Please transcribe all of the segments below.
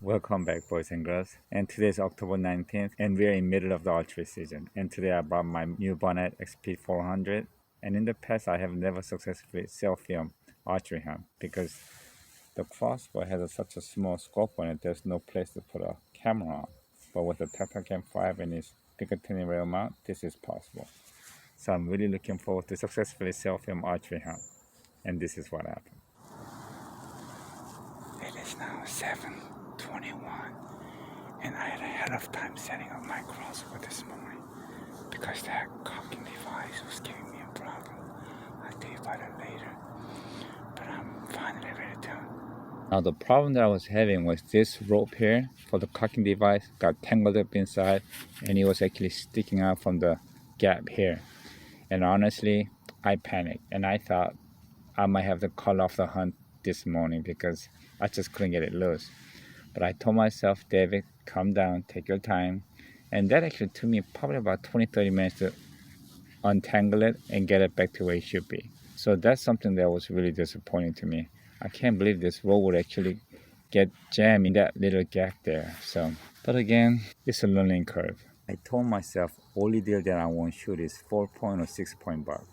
Welcome back, boys and girls. And today is October 19th, and we're in middle of the archery season. And today I brought my new Barnett XP400. And in the past, I have never successfully self-filmed archery hunt because the crossbow has such a small scope on it. There's no place to put a camera on. But with the Tactacam 5 and its Picatinny rail mount, this is possible. So I'm really looking forward to successfully self-film archery hunt. And this is what happened. It is now 7:21. And I had ahead of time setting up my crossbow this morning because that cocking device was giving me a problem. I'll tell you about it later. But I'm finally ready to. Now the problem that I was having was this rope here for the cocking device got tangled up inside and it was actually sticking out from the gap here. And honestly, I panicked and I thought I might have to call off the hunt this morning because I just couldn't get it loose. But I told myself, David, calm down, take your time. And that actually took me probably about 20-30 minutes to untangle it and get it back to where it should be. So that's something that was really disappointing to me. I can't believe this rope would actually get jammed in that little gap there. But again, it's a learning curve. I told myself, only deal that I won't shoot is 4-point or 6-point buck.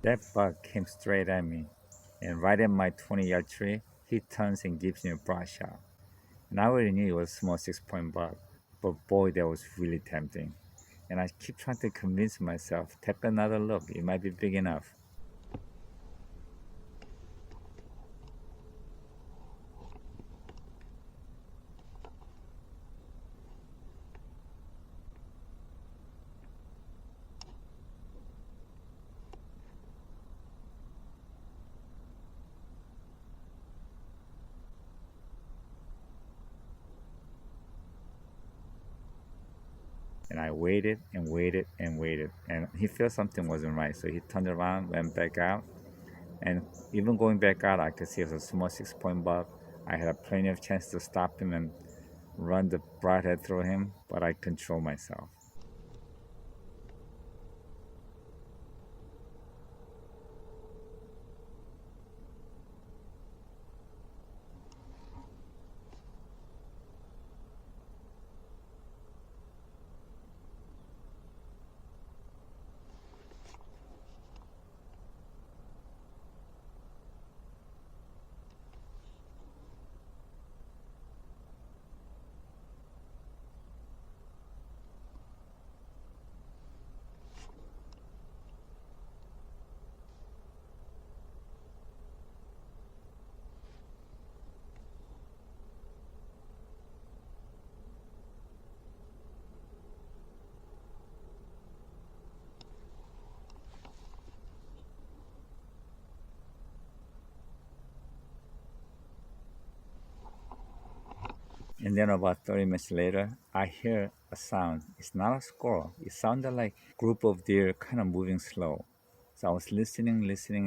That buck came straight at me, and right at my 20-yard tree, he turns and gives me a broad shot. And I already knew it was a small 6-point buck, but boy, that was really tempting. And I keep trying to convince myself, take another look, it might be big enough. And I waited and waited and waited, and he felt something wasn't right, so he turned around, went back out, and even going back out, I could see it was a small 6-point buck. I had plenty of chance to stop him and run the broadhead through him, but I controlled myself. And then about 30 minutes later, I hear a sound. It's not a squirrel. It sounded like a group of deer kind of moving slow. So I was listening,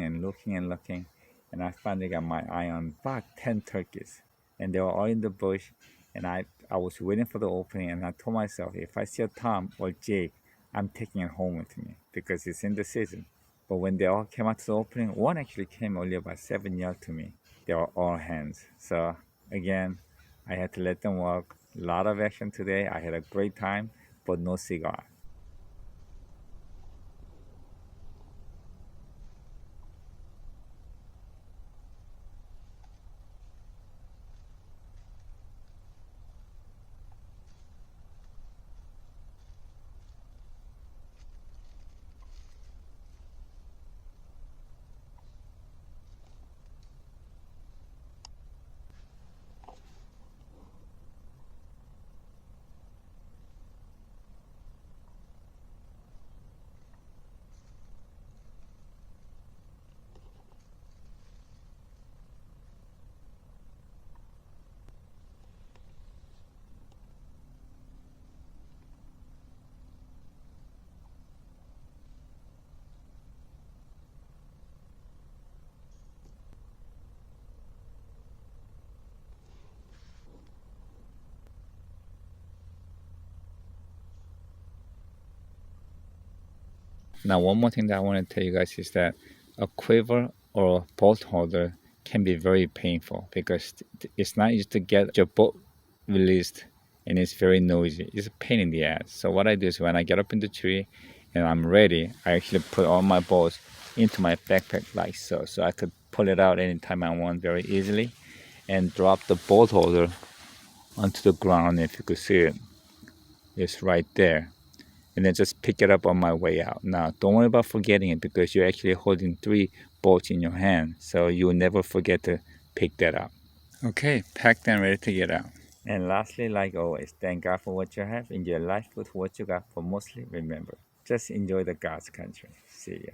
and looking, and I finally got my eye on about 10 turkeys. And they were all in the bush, and I was waiting for the opening, and I told myself, if I see a Tom or Jake, I'm taking it home with me because it's in the season. But when they all came out to the opening, one actually came only about 7 yards to me. They were all hens. So again, I had to let them walk. A lot of action today. I had a great time, but no cigar. Now, one more thing that I want to tell you guys is that a quiver or a bolt holder can be very painful because it's not easy to get your bolt released, and it's very noisy. It's a pain in the ass. So what I do is when I get up in the tree and I'm ready, I actually put all my bolts into my backpack like so. So I could pull it out anytime I want very easily and drop the bolt holder onto the ground. If you could see it, it's right there. And then just pick it up on my way out. Now, don't worry about forgetting it because you're actually holding 3 bolts in your hand. So you will never forget to pick that up. Okay, packed and ready to get out. And lastly, like always, thank God for what you have. Enjoy life with what you got, but mostly remember, just enjoy the God's country. See ya.